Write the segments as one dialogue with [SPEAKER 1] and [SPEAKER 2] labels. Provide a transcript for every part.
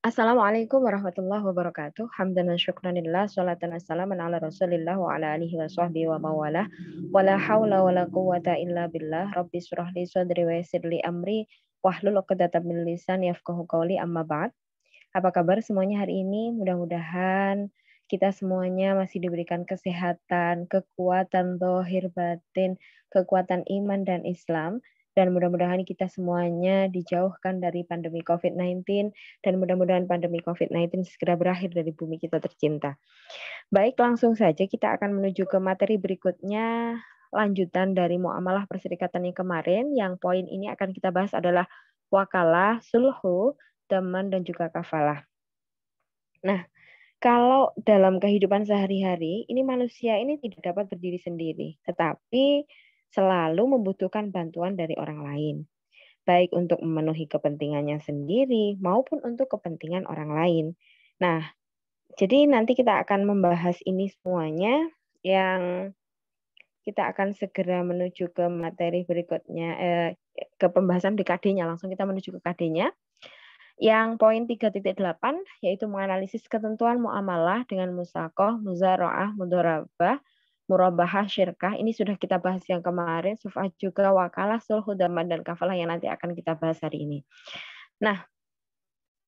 [SPEAKER 1] Assalamualaikum warahmatullahi wabarakatuh. Hamdan wa syukranillah, sholatan wassalaman ala rasulillah wa ala alihi wa sahbihi wa mawalah. Wa la hawla wa la quwwata illa billah. Rabbi surah li sadri wa yassir li amri. Wahlul 'uqdatam min lisani yafqahu qawli, amma ba'd. Apa kabar semuanya hari ini? Mudah-mudahan kita semuanya masih diberikan kesehatan, kekuatan zahir batin, kekuatan iman dan Islam. Dan mudah-mudahan kita semuanya dijauhkan dari pandemi COVID-19 dan mudah-mudahan pandemi COVID-19 segera berakhir dari bumi kita tercinta. Baik, langsung saja kita akan menuju ke materi berikutnya, lanjutan dari muamalah perserikatan yang kemarin. Yang poin ini akan kita bahas adalah wakalah, sulhu, teman, dan juga kafalah. Nah, kalau dalam kehidupan sehari-hari, ini manusia ini tidak dapat berdiri sendiri, tetapi selalu membutuhkan bantuan dari orang lain. Baik untuk memenuhi kepentingannya sendiri maupun untuk kepentingan orang lain. Nah, jadi nanti kita akan membahas ini semuanya yang kita akan segera menuju ke materi berikutnya, ke pembahasan di KD-nya. Langsung kita menuju ke KD-nya. Yang poin 3.8 yaitu menganalisis ketentuan muamalah dengan musakoh, muzaraah, mudorabah, murabahah, syirkah. Ini sudah kita bahas yang kemarin, sufah juga, wakalah, sulhu, daman, dan kafalah yang nanti akan kita bahas hari ini. Nah,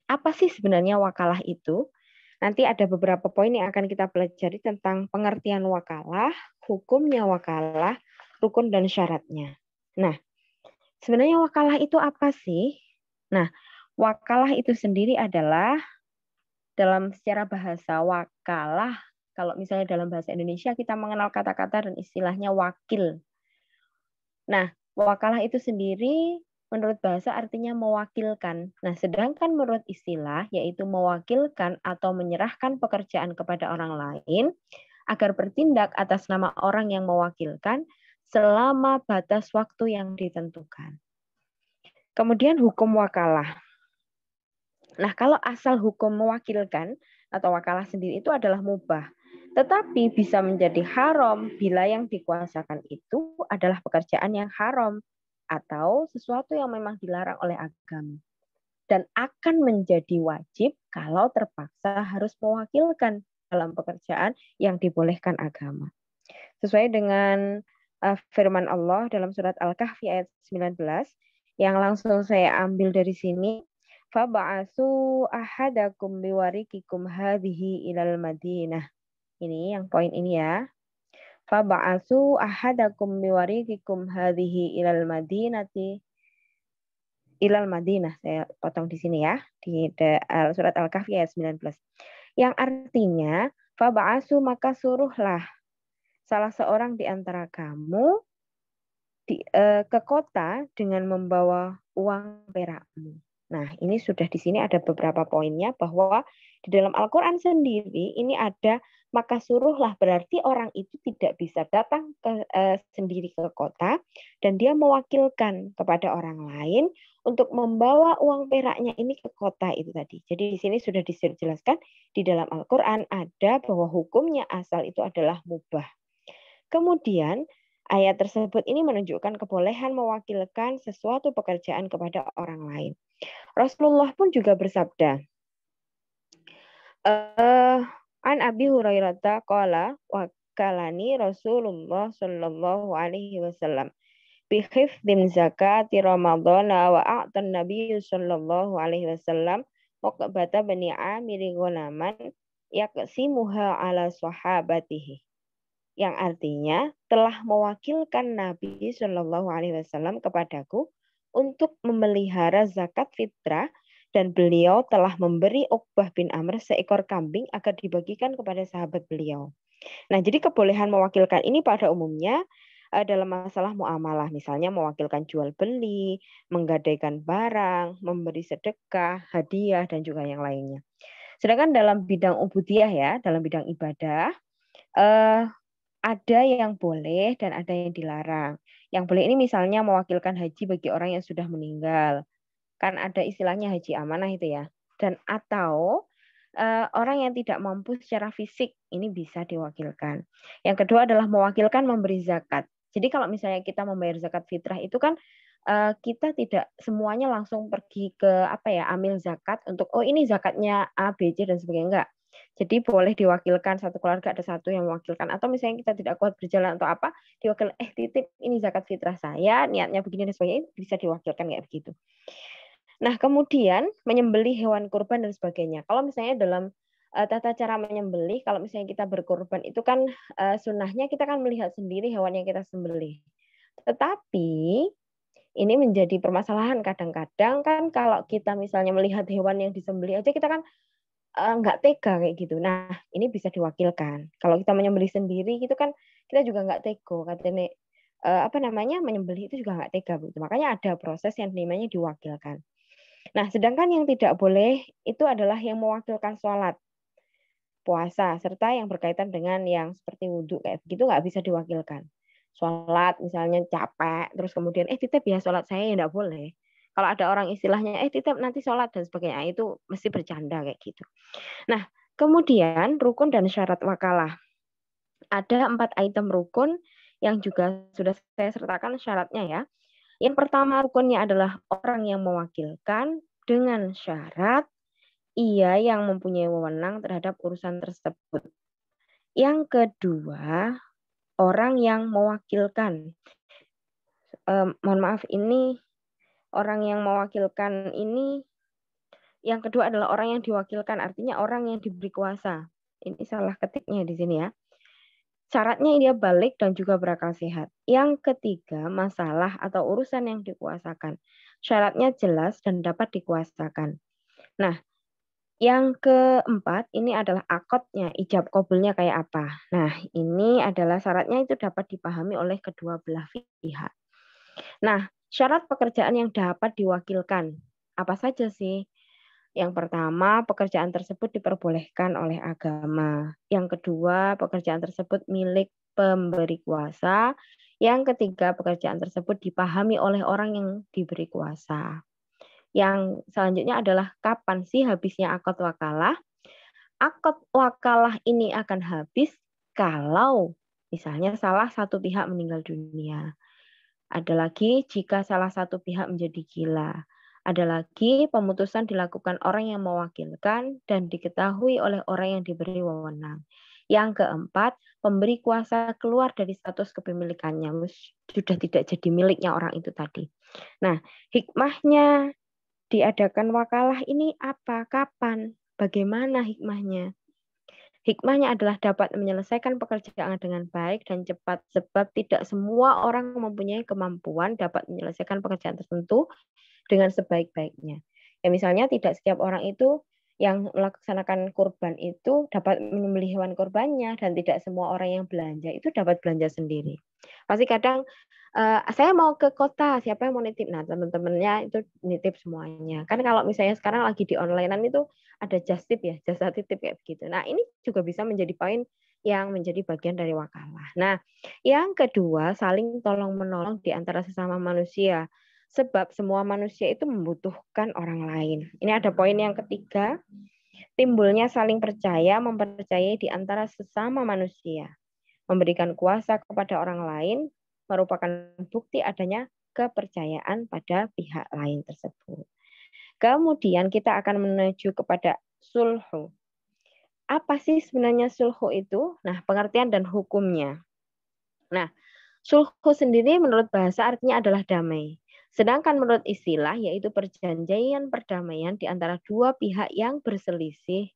[SPEAKER 1] apa sih sebenarnya wakalah itu? Nanti ada beberapa poin yang akan kita pelajari tentang pengertian wakalah, hukumnya wakalah, rukun dan syaratnya. Nah, sebenarnya wakalah itu apa sih? Nah, wakalah itu sendiri adalah dalam secara bahasa wakalah, kalau misalnya dalam bahasa Indonesia kita mengenal kata-kata dan istilahnya wakil. Nah, wakalah itu sendiri menurut bahasa artinya mewakilkan. Nah, sedangkan menurut istilah yaitu mewakilkan atau menyerahkan pekerjaan kepada orang lain agar bertindak atas nama orang yang mewakilkan selama batas waktu yang ditentukan. Kemudian hukum wakalah. Nah, kalau asal hukum mewakilkan atau wakalah sendiri itu adalah mubah. Tetapi bisa menjadi haram bila yang dikuasakan itu adalah pekerjaan yang haram atau sesuatu yang memang dilarang oleh agama. Dan akan menjadi wajib kalau terpaksa harus mewakilkan dalam pekerjaan yang dibolehkan agama. Sesuai dengan firman Allah dalam surat Al-Kahfi ayat 19, yang langsung saya ambil dari sini, fab'asu ahadakum biwarikikum hadhihi ilal Madinah. Ini yang poin ini ya. Fab'asu ahadakum biwarikikum hadhihi ilal Madinati ilal Madinah. Saya potong di sini ya, di surat Al-Kahfi ayat 19. Yang artinya fab'asu maka suruhlah salah seorang di antara kamu ke kota dengan membawa uang perakmu. Nah, ini sudah di sini ada beberapa poinnya bahwa di dalam Al-Quran sendiri ini ada maka suruhlah, berarti orang itu tidak bisa datang sendiri ke kota dan dia mewakilkan kepada orang lain untuk membawa uang peraknya ini ke kota itu tadi. Jadi di sini sudah dijelaskan di dalam Al-Quran ada bahwa hukumnya asal itu adalah mubah. Kemudian ayat tersebut ini menunjukkan kebolehan mewakilkan sesuatu pekerjaan kepada orang lain. Rasulullah pun juga bersabda, an Abi Hurairah qala wakalani Rasulullah sallallahu alaihi wasallam bi khifdin zakati Ramadan wa a'tan Nabi sallallahu alaihi wasallam Uqbata bani Amir ghanaman yaqsimuha ala sahabatihi, yang artinya telah mewakilkan Nabi Shallallahu Alaihi Wasallam kepadaku untuk memelihara zakat fitrah dan beliau telah memberi Uqbah bin Amr seekor kambing agar dibagikan kepada sahabat beliau. Nah, jadi kebolehan mewakilkan ini pada umumnya dalam masalah muamalah, misalnya mewakilkan jual beli, menggadaikan barang, memberi sedekah, hadiah, dan juga yang lainnya. Sedangkan dalam bidang ubudiyah ya, dalam bidang ibadah, ada yang boleh dan ada yang dilarang. Yang boleh ini misalnya mewakilkan haji bagi orang yang sudah meninggal. Kan ada istilahnya haji amanah itu ya. Dan atau orang yang tidak mampu secara fisik ini bisa diwakilkan. Yang kedua adalah mewakilkan memberi zakat. Jadi kalau misalnya kita membayar zakat fitrah itu kan kita tidak semuanya langsung pergi ke ambil zakat untuk ini zakatnya A, B, C dan sebagainya, enggak. Jadi boleh diwakilkan satu keluarga, ada satu yang mewakilkan, atau misalnya kita tidak kuat berjalan atau apa, diwakil titip ini zakat fitrah saya, niatnya begini dan sebagainya, bisa diwakilkan kayak begitu. Nah, kemudian menyembelih hewan kurban dan sebagainya. Kalau misalnya dalam tata cara menyembelih, kalau misalnya kita berkurban itu kan sunnahnya kita kan melihat sendiri hewan yang kita sembelih. Tetapi ini menjadi permasalahan kadang-kadang kan kalau kita misalnya melihat hewan yang disembelih aja kita kan nggak tega kayak gitu. Nah, ini bisa diwakilkan. Kalau kita menyembelih sendiri gitu kan kita juga nggak tega. Katanya menyembelih itu juga nggak tega begitu. Makanya ada proses yang namanya diwakilkan. Nah, sedangkan yang tidak boleh itu adalah yang mewakilkan sholat, puasa, serta yang berkaitan dengan yang seperti wudhu kayak begitu nggak bisa diwakilkan. Sholat misalnya capek, terus kemudian titip ya sholat saya ya nggak boleh. Kalau ada orang istilahnya titip nanti sholat dan sebagainya, itu mesti bercanda kayak gitu. Nah, kemudian rukun dan syarat wakalah. Ada 4 item rukun yang juga sudah saya sertakan syaratnya ya. Yang pertama rukunnya adalah orang yang mewakilkan dengan syarat ia yang mempunyai wewenang terhadap urusan tersebut. Yang kedua, orang yang mewakilkan. Mohon maaf, ini orang yang mewakilkan ini, yang kedua adalah orang yang diwakilkan, artinya orang yang diberi kuasa. Ini salah ketiknya di sini ya. Syaratnya dia balik dan juga berakal sehat. Yang ketiga, masalah atau urusan yang dikuasakan. Syaratnya jelas dan dapat dikuasakan. Nah, yang keempat, ini adalah akadnya, ijab kabulnya kayak apa. Nah, ini adalah syaratnya itu dapat dipahami oleh kedua belah pihak. Nah, syarat pekerjaan yang dapat diwakilkan. Apa saja sih? Yang pertama, pekerjaan tersebut diperbolehkan oleh agama. Yang kedua, pekerjaan tersebut milik pemberi kuasa. Yang ketiga, pekerjaan tersebut dipahami oleh orang yang diberi kuasa. Yang selanjutnya adalah kapan sih habisnya akad wakalah? Akad wakalah ini akan habis kalau misalnya salah satu pihak meninggal dunia. Ada lagi jika salah satu pihak menjadi gila. Ada lagi pemutusan dilakukan orang yang mewakilkan dan diketahui oleh orang yang diberi wewenang. Yang keempat, pemberi kuasa keluar dari status kepemilikannya, sudah tidak jadi miliknya orang itu tadi. Nah, hikmahnya diadakan wakalah ini apa? Kapan? Bagaimana hikmahnya? Hikmahnya adalah dapat menyelesaikan pekerjaan dengan baik dan cepat, sebab tidak semua orang mempunyai kemampuan dapat menyelesaikan pekerjaan tertentu dengan sebaik-baiknya. Ya misalnya tidak setiap orang itu yang melaksanakan kurban itu dapat menyembelih hewan kurbannya, dan tidak semua orang yang belanja itu dapat belanja sendiri. Pasti kadang saya mau ke kota, siapa yang mau nitip? Nah, teman-temannya itu nitip semuanya. Kan kalau misalnya sekarang lagi di onlinean itu ada just tip ya, jasa titip kayak begitu. Nah, ini juga bisa menjadi poin yang menjadi bagian dari wakalah. Nah, yang kedua, saling tolong-menolong di antara sesama manusia. Sebab semua manusia itu membutuhkan orang lain. Ini ada poin yang ketiga, timbulnya saling percaya, mempercayai di antara sesama manusia. Memberikan kuasa kepada orang lain merupakan bukti adanya kepercayaan pada pihak lain tersebut. Kemudian kita akan menuju kepada sulhu. Apa sih sebenarnya sulhu itu? Nah, pengertian dan hukumnya. Nah, sulhu sendiri menurut bahasa artinya adalah damai. Sedangkan menurut istilah yaitu perjanjian perdamaian di antara dua pihak yang berselisih.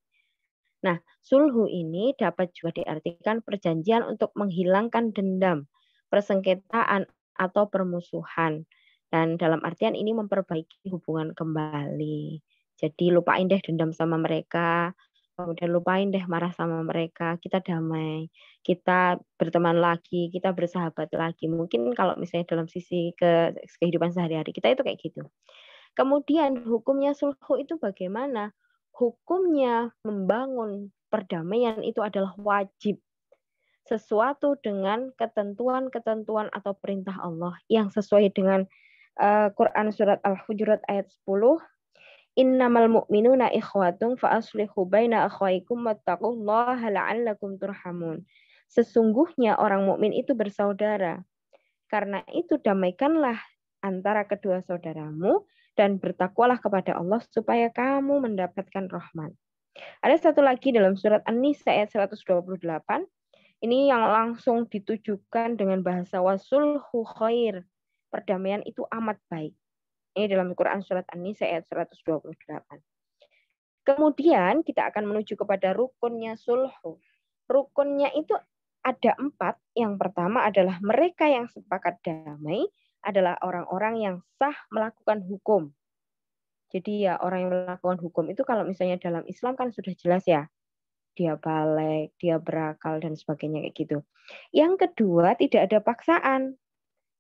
[SPEAKER 1] Nah, sulhu ini dapat juga diartikan perjanjian untuk menghilangkan dendam, persengketaan, atau permusuhan. Dan dalam artian ini memperbaiki hubungan kembali. Jadi lupain deh dendam sama mereka, kemudian lupain deh marah sama mereka, kita damai, kita berteman lagi, kita bersahabat lagi. Mungkin kalau misalnya dalam sisi kehidupan sehari-hari kita itu kayak gitu. Kemudian hukumnya sulhu itu bagaimana? Hukumnya membangun perdamaian itu adalah wajib, sesuatu dengan ketentuan-ketentuan atau perintah Allah yang sesuai dengan Quran surat Al-Hujurat ayat 10. Innamal mu'minuna ikhwatun fa aslihu baina akhwaikum wattaqullaha la'allakum turhamun. Sesungguhnya orang mukmin itu bersaudara. Karena itu damaikanlah antara kedua saudaramu dan bertakwalah kepada Allah supaya kamu mendapatkan rahmat. Ada satu lagi dalam surat An-Nisa ayat 128. Ini yang langsung ditujukan dengan bahasa wasulhu khair. Perdamaian itu amat baik. Ini dalam Quran surat An-Nisa ayat 128. Kemudian kita akan menuju kepada rukunnya sulhu. Rukunnya itu ada 4. Yang pertama adalah mereka yang sepakat damai adalah orang-orang yang sah melakukan hukum. Jadi ya orang yang melakukan hukum itu kalau misalnya dalam Islam kan sudah jelas ya. Dia balik, dia berakal dan sebagainya kayak gitu. Yang kedua tidak ada paksaan.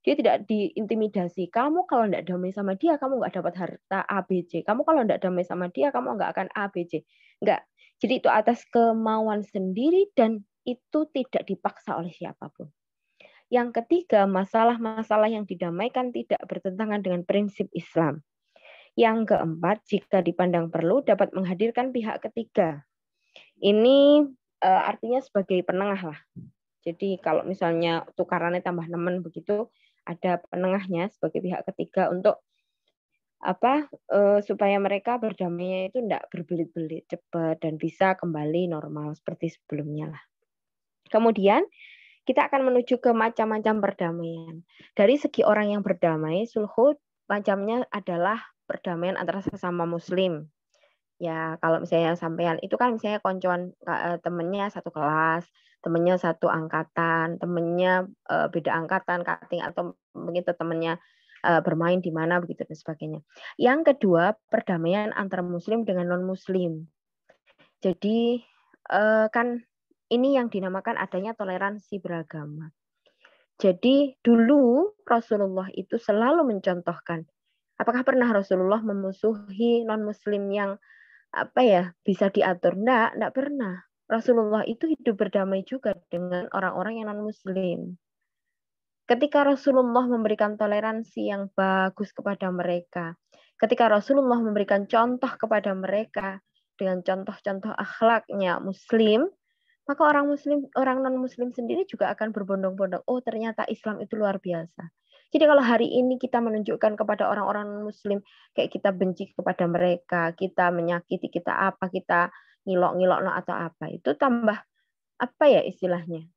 [SPEAKER 1] Dia tidak diintimidasi. Kamu kalau tidak damai sama dia, kamu nggak dapat harta ABC. Kamu kalau tidak damai sama dia, kamu nggak akan ABC. Nggak. Jadi itu atas kemauan sendiri dan itu tidak dipaksa oleh siapapun. Yang ketiga, masalah-masalah yang didamaikan tidak bertentangan dengan prinsip Islam. Yang keempat, jika dipandang perlu dapat menghadirkan pihak ketiga. Ini artinya sebagai penengah lah. Jadi kalau misalnya tukarannya tambah nemen begitu, ada penengahnya sebagai pihak ketiga untuk supaya mereka berdamainya itu tidak berbelit-belit cepat dan bisa kembali normal seperti sebelumnya lah. Kemudian kita akan menuju ke macam-macam perdamaian. Dari segi orang yang berdamai, sulhu macamnya adalah perdamaian antara sesama muslim. Ya, kalau misalnya sampean itu kan misalnya koncoan temennya satu kelas, temennya satu angkatan, temennya beda angkatan, cutting atau begitu temennya bermain di mana begitu dan sebagainya. Yang kedua, perdamaian antara muslim dengan non-muslim. Jadi kan ini yang dinamakan adanya toleransi beragama. Jadi dulu Rasulullah itu selalu mencontohkan. Apakah pernah Rasulullah memusuhi non-muslim yang bisa diatur? Enggak pernah. Rasulullah itu hidup berdamai juga dengan orang-orang yang non-muslim. Ketika Rasulullah memberikan toleransi yang bagus kepada mereka, ketika Rasulullah memberikan contoh kepada mereka dengan contoh-contoh akhlaknya muslim, maka orang non-muslim sendiri juga akan berbondong-bondong. Oh, ternyata Islam itu luar biasa. Jadi kalau hari ini kita menunjukkan kepada orang-orang non-muslim, kayak kita benci kepada mereka, kita menyakiti, kita ngilok-ngilok atau apa, itu tambah istilahnya?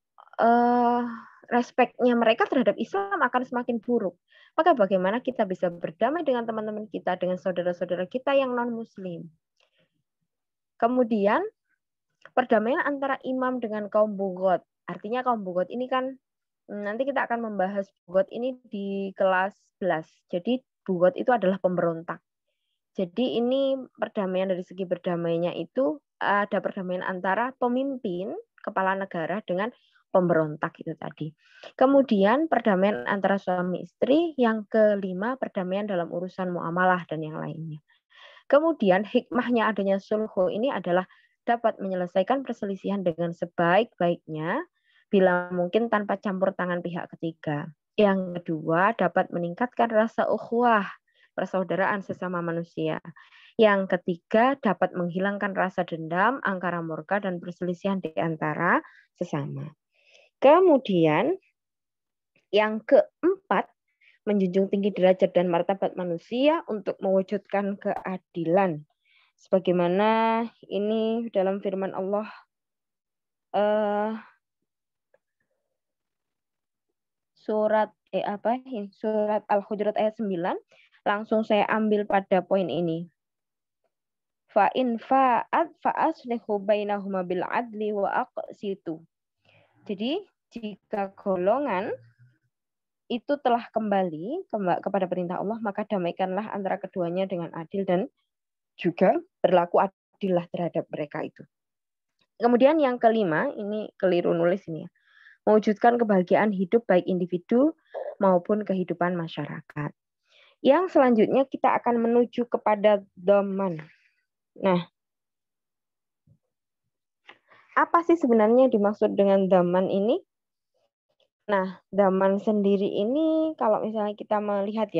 [SPEAKER 1] Respeknya mereka terhadap Islam akan semakin buruk. Maka bagaimana kita bisa berdamai dengan teman-teman kita, dengan saudara-saudara kita yang non-muslim. Kemudian perdamaian antara imam dengan kaum bugot. Artinya kaum bugot ini kan nanti kita akan membahas bugot ini di kelas 11. Jadi bugot itu adalah pemberontak. Jadi ini perdamaian dari segi berdamainya itu ada perdamaian antara pemimpin kepala negara dengan pemberontak itu tadi. Kemudian perdamaian antara suami istri, yang kelima perdamaian dalam urusan muamalah dan yang lainnya. Kemudian hikmahnya adanya sulhu ini adalah dapat menyelesaikan perselisihan dengan sebaik-baiknya bila mungkin tanpa campur tangan pihak ketiga. Yang kedua, dapat meningkatkan rasa ukhuwah, persaudaraan sesama manusia. Yang ketiga, dapat menghilangkan rasa dendam, angkara murka, dan perselisihan di antara sesama. Kemudian, yang keempat, menjunjung tinggi derajat dan martabat manusia untuk mewujudkan keadilan. Sebagaimana ini dalam firman Allah surat Al-Hujurat ayat 9, langsung saya ambil pada poin ini. Fa in fa'at fa'aslihu bainahuma bil adli wa aqsitu. Jadi jika golongan itu telah kembali kepada perintah Allah, maka damaikanlah antara keduanya dengan adil dan juga berlaku adillah terhadap mereka itu. Kemudian yang kelima, ini keliru nulis ini ya. Mewujudkan kebahagiaan hidup baik individu maupun kehidupan masyarakat. Yang selanjutnya kita akan menuju kepada dhaman. Nah, apa sih sebenarnya dimaksud dengan dhaman ini? Nah, dhaman sendiri ini kalau misalnya kita melihat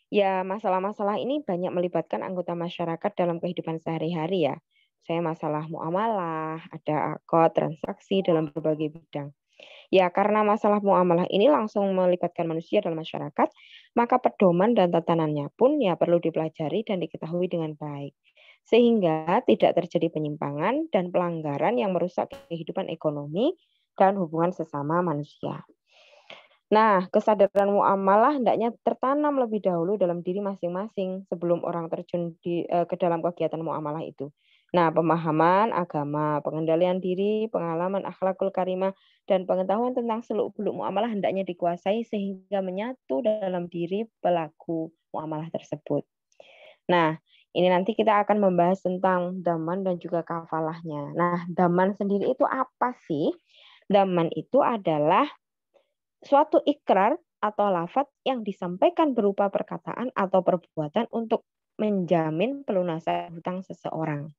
[SPEAKER 1] ya masalah-masalah ini banyak melibatkan anggota masyarakat dalam kehidupan sehari-hari ya. Saya masalah muamalah, ada akad, transaksi dalam berbagai bidang. Ya, karena masalah muamalah ini langsung melibatkan manusia dalam masyarakat, maka pedoman dan tatanannya pun ya perlu dipelajari dan diketahui dengan baik. Sehingga tidak terjadi penyimpangan dan pelanggaran yang merusak kehidupan ekonomi dan hubungan sesama manusia. Nah, kesadaran muamalah hendaknya tertanam lebih dahulu dalam diri masing-masing sebelum orang terjun ke dalam kegiatan muamalah itu. Nah, pemahaman agama, pengendalian diri, pengalaman akhlakul karimah, dan pengetahuan tentang seluk-beluk muamalah hendaknya dikuasai sehingga menyatu dalam diri pelaku muamalah tersebut. Nah, ini nanti kita akan membahas tentang daman dan juga kafalahnya. Nah, daman sendiri itu apa sih? Daman itu adalah suatu ikrar atau lafaz yang disampaikan berupa perkataan atau perbuatan untuk menjamin pelunasan hutang seseorang.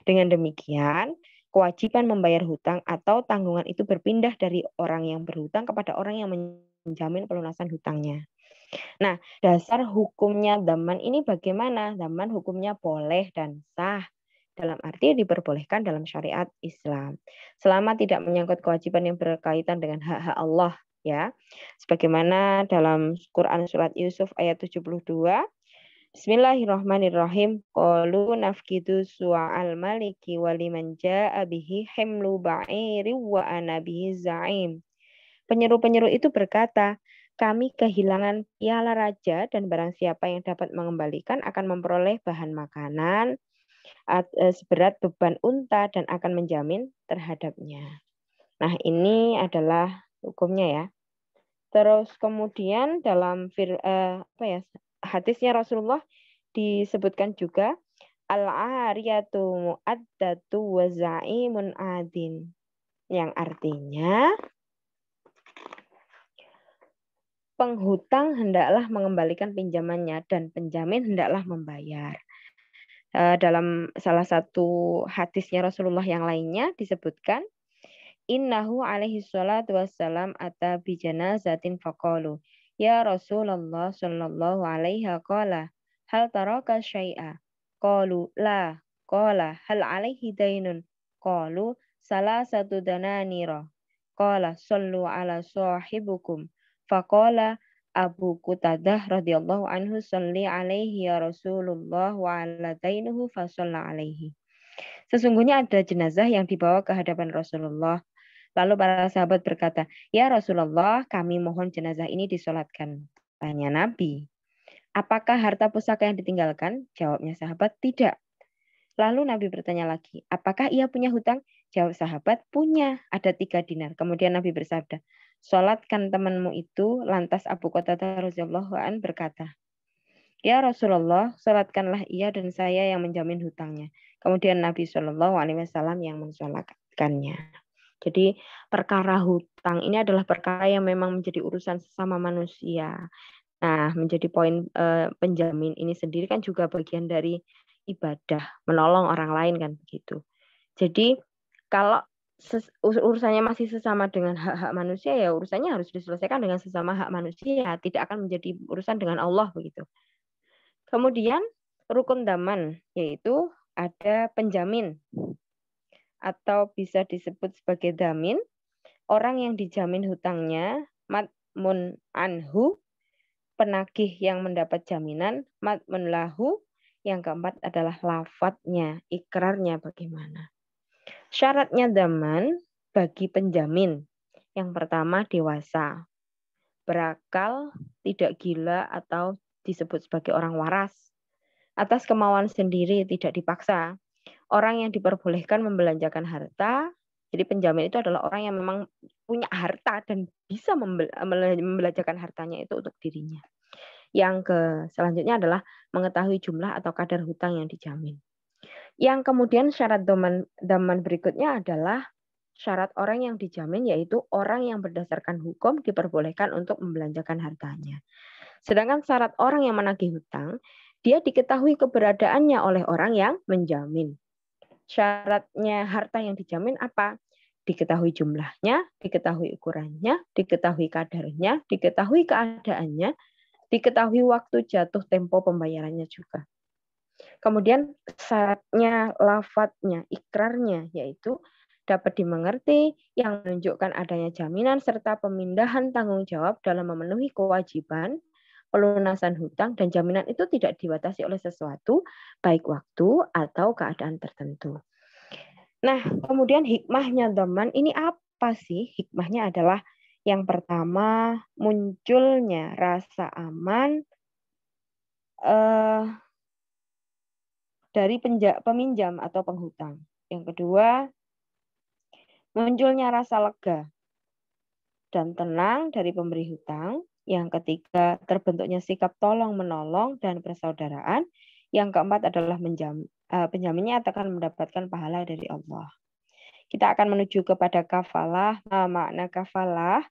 [SPEAKER 1] Dengan demikian, kewajiban membayar hutang atau tanggungan itu berpindah dari orang yang berhutang kepada orang yang menjamin pelunasan hutangnya. Nah, dasar hukumnya daman ini bagaimana? Daman hukumnya boleh dan sah. Dalam arti diperbolehkan dalam syariat Islam. Selama tidak menyangkut kewajiban yang berkaitan dengan hak-hak Allah, ya. Sebagaimana dalam Quran surat Yusuf ayat 72, Bismillahirrahmanirrahim. Qalu nafkidu su'al maliki waliman ja'a bihi himlu ba'iri wa ana bihi za'im. Penyeru-penyeru itu berkata, kami kehilangan piala raja dan barang siapa yang dapat mengembalikan akan memperoleh bahan makanan seberat beban unta dan akan menjamin terhadapnya. Nah, ini adalah hukumnya ya. Terus kemudian dalam hadisnya Rasulullah disebutkan juga al-ariyatu mu'addatu wa za'imun adin, yang artinya penghutang hendaklah mengembalikan pinjamannya dan penjamin hendaklah membayar. Dalam salah satu hadisnya Rasulullah yang lainnya disebutkan, Innahu alaihi salatu wassalam ata bijana zatin faqalu. Ya Rasulullah sallallahu alaihi qala, hal taraka syai'a? Qalu la. Qala hal alaihi dainun? Qalu salasatu dananira. Qala sallu ala sahibukum. Faqala Abu Qutadah radhiyallahu anhu salli alaihi ya Rasulullah wa ala dainuhu fa shalla alaihi. Sesungguhnya ada jenazah yang dibawa ke hadapan Rasulullah. Lalu para sahabat berkata, "Ya Rasulullah, kami mohon jenazah ini disolatkan." Tanya Nabi, "Apakah harta pusaka yang ditinggalkan?" Jawabnya sahabat, "Tidak." Lalu Nabi bertanya lagi, "Apakah ia punya hutang?" Jawab sahabat, "Punya, ada 3 dinar." Kemudian Nabi bersabda, "Solatkan temanmu itu." Lantas Abu Qatadah radhiyallahu an berkata, "Ya Rasulullah, solatkanlah ia dan saya yang menjamin hutangnya." Kemudian Nabi Shallallahu Alaihi Wasallam yang mensolatkannya. Jadi perkara hutang ini adalah perkara yang memang menjadi urusan sesama manusia. Nah, menjadi poin penjamin ini sendiri kan juga bagian dari ibadah, menolong orang lain kan begitu. Jadi kalau urusannya masih sesama dengan hak-hak manusia, ya urusannya harus diselesaikan dengan sesama hak manusia, tidak akan menjadi urusan dengan Allah begitu. Kemudian rukun daman, yaitu ada penjamin atau bisa disebut sebagai damin, orang yang dijamin hutangnya, matmun anhu, penagih yang mendapat jaminan, matmun lahu, yang keempat adalah lafadznya, ikrarnya bagaimana. Syaratnya daman bagi penjamin. Yang pertama dewasa, berakal, tidak gila atau disebut sebagai orang waras. Atas kemauan sendiri, tidak dipaksa. Orang yang diperbolehkan membelanjakan harta, jadi penjamin itu adalah orang yang memang punya harta dan bisa membelanjakan hartanya itu untuk dirinya. Yang selanjutnya adalah mengetahui jumlah atau kadar hutang yang dijamin. Yang kemudian syarat daman berikutnya adalah syarat orang yang dijamin, yaitu orang yang berdasarkan hukum diperbolehkan untuk membelanjakan hartanya. Sedangkan syarat orang yang menagih hutang, dia diketahui keberadaannya oleh orang yang menjamin. Syaratnya harta yang dijamin apa? Diketahui jumlahnya, diketahui ukurannya, diketahui kadarnya, diketahui keadaannya, diketahui waktu jatuh tempo pembayarannya juga. Kemudian syaratnya lafadznya, ikrarnya, yaitu dapat dimengerti, yang menunjukkan adanya jaminan serta pemindahan tanggung jawab dalam memenuhi kewajiban, pelunasan hutang, dan jaminan itu tidak dibatasi oleh sesuatu, baik waktu atau keadaan tertentu. Nah, kemudian hikmahnya Dhaman ini apa sih? Hikmahnya adalah yang pertama, munculnya rasa aman dari peminjam atau penghutang. Yang kedua, munculnya rasa lega dan tenang dari pemberi hutang. Yang ketiga, terbentuknya sikap tolong-menolong dan persaudaraan. Yang keempat adalah penjaminnya akan mendapatkan pahala dari Allah. Kita akan menuju kepada kafalah. Nah, makna kafalah.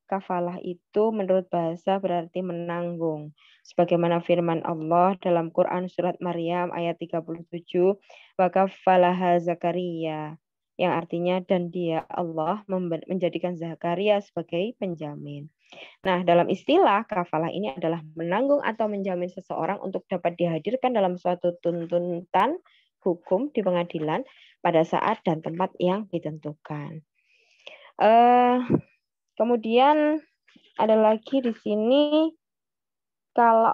[SPEAKER 1] Kafalah itu menurut bahasa berarti menanggung. Sebagaimana firman Allah dalam Quran surat Maryam ayat 37, wa kafalaha Zakaria, yang artinya dan dia Allah menjadikan Zakaria sebagai penjamin. Nah, dalam istilah kafalah ini adalah menanggung atau menjamin seseorang untuk dapat dihadirkan dalam suatu tuntutan hukum di pengadilan pada saat dan tempat yang ditentukan. Kemudian ada lagi di sini kalau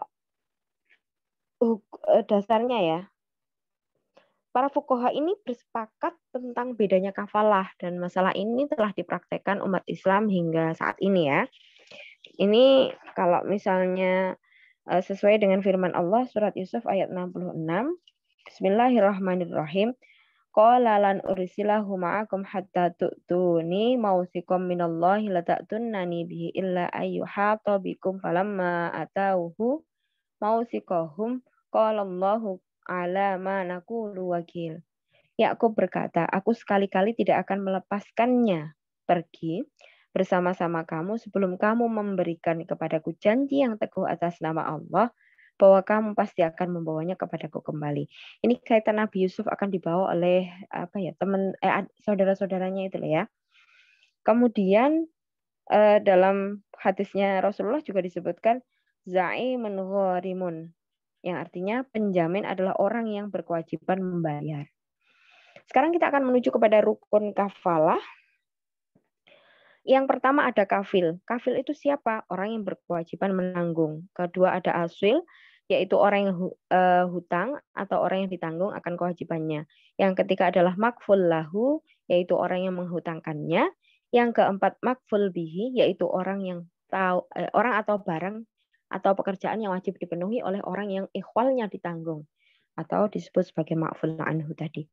[SPEAKER 1] dasarnya ya, para fuqaha ini bersepakat tentang bedanya kafalah dan masalah ini telah dipraktekkan umat Islam hingga saat ini ya. Ini kalau misalnya sesuai dengan firman Allah surat Yusuf ayat 66. Bismillahirrahmanirrahim. Qala lan ursilahu ma'akum hatta tu'tuni mausikum minallahi la ta'tunnani bihi illa ayyuhata bikum falamma atauhu mausikahum qala Allahu ala ma naqulu wakil. Yakub berkata, aku sekali-kali tidak akan melepaskannya pergi bersama-sama kamu sebelum kamu memberikan kepadaku janji yang teguh atas nama Allah bahwa kamu pasti akan membawanya kepadaku kembali. Ini kaitan Nabi Yusuf akan dibawa oleh saudara-saudaranya itu ya. Kemudian dalam hadisnya Rasulullah juga disebutkan za'imun gharimun, yang artinya penjamin adalah orang yang berkewajiban membayar. Sekarang kita akan menuju kepada rukun kafalah. Yang pertama ada kafil. Kafil itu siapa? Orang yang berkewajiban menanggung. Kedua ada aswil, yaitu orang yang hutang atau orang yang ditanggung akan kewajibannya. Yang ketiga adalah makful lahu, yaitu orang yang menghutangkannya. Yang keempat makful bihi, yaitu orang yang orang atau barang atau pekerjaan yang wajib dipenuhi oleh orang yang ikhwalnya ditanggung atau disebut sebagai makful anhu tadi.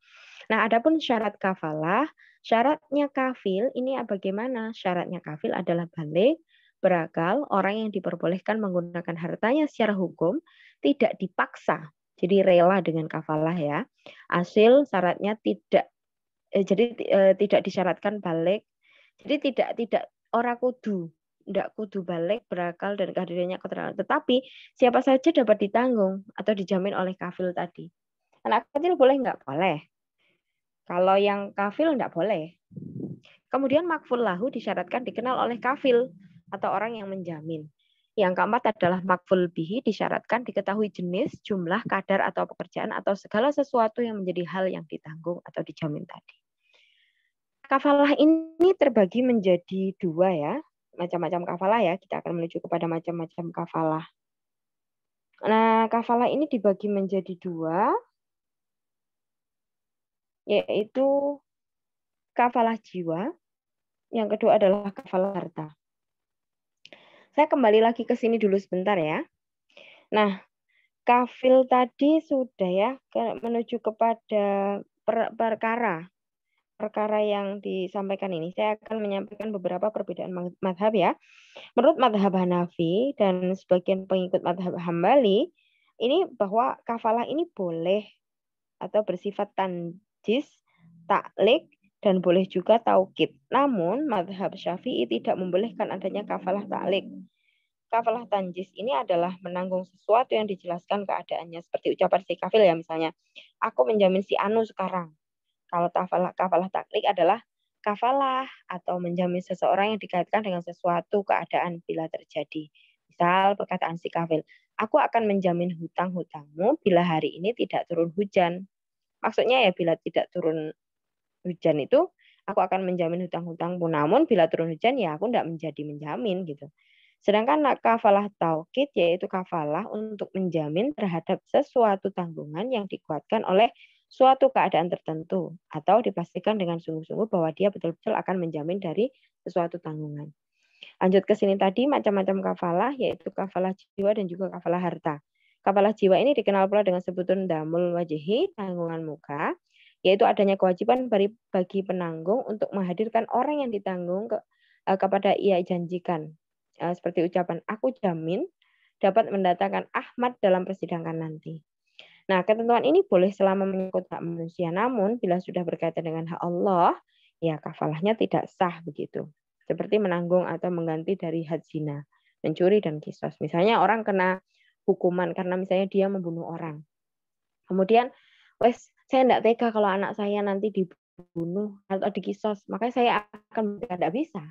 [SPEAKER 1] Nah, adapun syarat kafalah, syaratnya kafil ini bagaimana? Syaratnya kafil adalah balik, berakal, orang yang diperbolehkan menggunakan hartanya secara hukum, tidak dipaksa. Jadi rela dengan kafalah ya. Asil syaratnya tidak tidak disyaratkan balik. Jadi tidak ora kudu, tidak kudu balik, berakal dan kehadirannya keterangan. Tetapi siapa saja dapat ditanggung atau dijamin oleh kafil tadi. Anak kecil boleh nggak? Boleh. Kalau yang kafil tidak boleh. Kemudian makful lahu disyaratkan dikenal oleh kafil atau orang yang menjamin. Yang keempat adalah makful bihi disyaratkan diketahui jenis, jumlah, kadar atau pekerjaan atau segala sesuatu yang menjadi hal yang ditanggung atau dijamin tadi. Kafalah ini terbagi menjadi dua ya, macam-macam kafalah ya. Kita akan menuju kepada macam-macam kafalah. Nah, kafalah ini dibagi menjadi dua, yaitu kafalah jiwa, yang kedua adalah kafalah harta. Saya kembali lagi ke sini dulu sebentar ya. Nah, kafil tadi sudah ya menuju kepada perkara yang disampaikan ini. Saya akan menyampaikan beberapa perbedaan madhab ya. Menurut madhab Hanafi dan sebagian pengikut madhab Hambali, ini bahwa kafalah ini boleh atau bersifat tanjis, taklik, dan boleh juga taukid. Namun, madhab Syafi'i tidak membolehkan adanya kafalah taklik. Kafalah tanjis ini adalah menanggung sesuatu yang dijelaskan keadaannya. Seperti ucapan si kafil ya misalnya, aku menjamin si Anu sekarang. Kalau kafalah taklik adalah kafalah atau menjamin seseorang yang dikaitkan dengan sesuatu keadaan bila terjadi. Misal perkataan si kafil, aku akan menjamin hutang-hutangmu bila hari ini tidak turun hujan. Maksudnya ya bila tidak turun hujan itu aku akan menjamin hutang-hutangmu. Namun bila turun hujan ya aku tidak menjadi menjamin gitu. Sedangkan kafalah taukid yaitu kafalah untuk menjamin terhadap sesuatu tanggungan yang dikuatkan oleh suatu keadaan tertentu atau dipastikan dengan sungguh-sungguh bahwa dia betul-betul akan menjamin dari sesuatu tanggungan. Lanjut ke sini tadi macam-macam kafalah yaitu kafalah jiwa dan juga kafalah harta. Kafalah jiwa ini dikenal pula dengan sebutan damul wajihi, tanggungan muka, yaitu adanya kewajiban bagi penanggung untuk menghadirkan orang yang ditanggung kepada ia janjikan. Seperti ucapan aku jamin dapat mendatangkan Ahmad dalam persidangan nanti. Nah, ketentuan ini boleh selama menyangkut hak manusia, namun bila sudah berkaitan dengan hak Allah, ya kafalahnya tidak sah begitu. Seperti menanggung atau mengganti dari had zina, mencuri dan kisos. Misalnya orang kena hukuman karena misalnya dia membunuh orang. Kemudian, wes saya tidak tega kalau anak saya nanti dibunuh atau dikisos, makanya saya akan tidak bisa.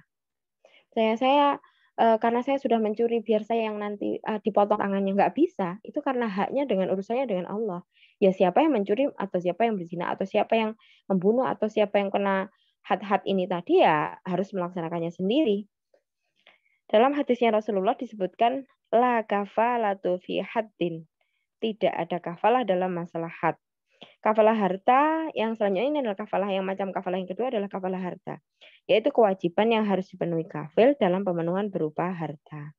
[SPEAKER 1] Saya karena saya sudah mencuri biar saya yang nanti dipotong tangannya nggak bisa, itu karena haknya dengan urusannya dengan Allah. Ya siapa yang mencuri atau siapa yang berzina atau siapa yang membunuh atau siapa yang kena had-had ini tadi ya harus melaksanakannya sendiri. Dalam hadisnya Rasulullah disebutkan la kafalatu fi haddin. Tidak ada kafalah dalam masalah had. Kafalah harta yang selanjutnya ini adalah kafalah yang macam kafalah yang kedua adalah kafalah harta, yaitu kewajiban yang harus dipenuhi kafil dalam pemenuhan berupa harta.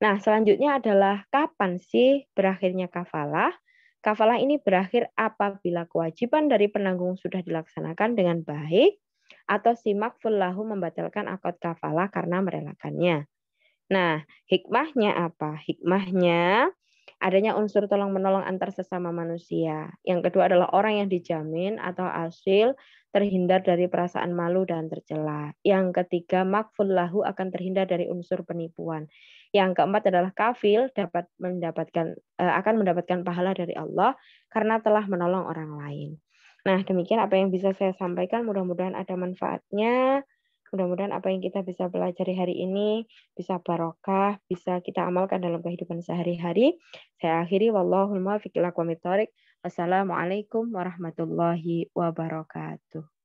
[SPEAKER 1] Nah, selanjutnya adalah kapan sih berakhirnya kafalah? Kafalah ini berakhir apabila kewajiban dari penanggung sudah dilaksanakan dengan baik atau si makful lahu membatalkan akad kafalah karena merelakannya. Nah, hikmahnya apa? Hikmahnya adanya unsur tolong-menolong antar sesama manusia. Yang kedua adalah orang yang dijamin atau asil terhindar dari perasaan malu dan tercela. Yang ketiga, makful lahu akan terhindar dari unsur penipuan. Yang keempat adalah kafil akan mendapatkan pahala dari Allah karena telah menolong orang lain. Nah, demikian apa yang bisa saya sampaikan. Mudah-mudahan ada manfaatnya. Mudah-mudahan apa yang kita bisa pelajari hari ini bisa barokah, bisa kita amalkan dalam kehidupan sehari-hari. Saya akhiri wallahul muwaffiq ila aqwamit thoriq. Wassalamualaikum warahmatullahi wabarakatuh.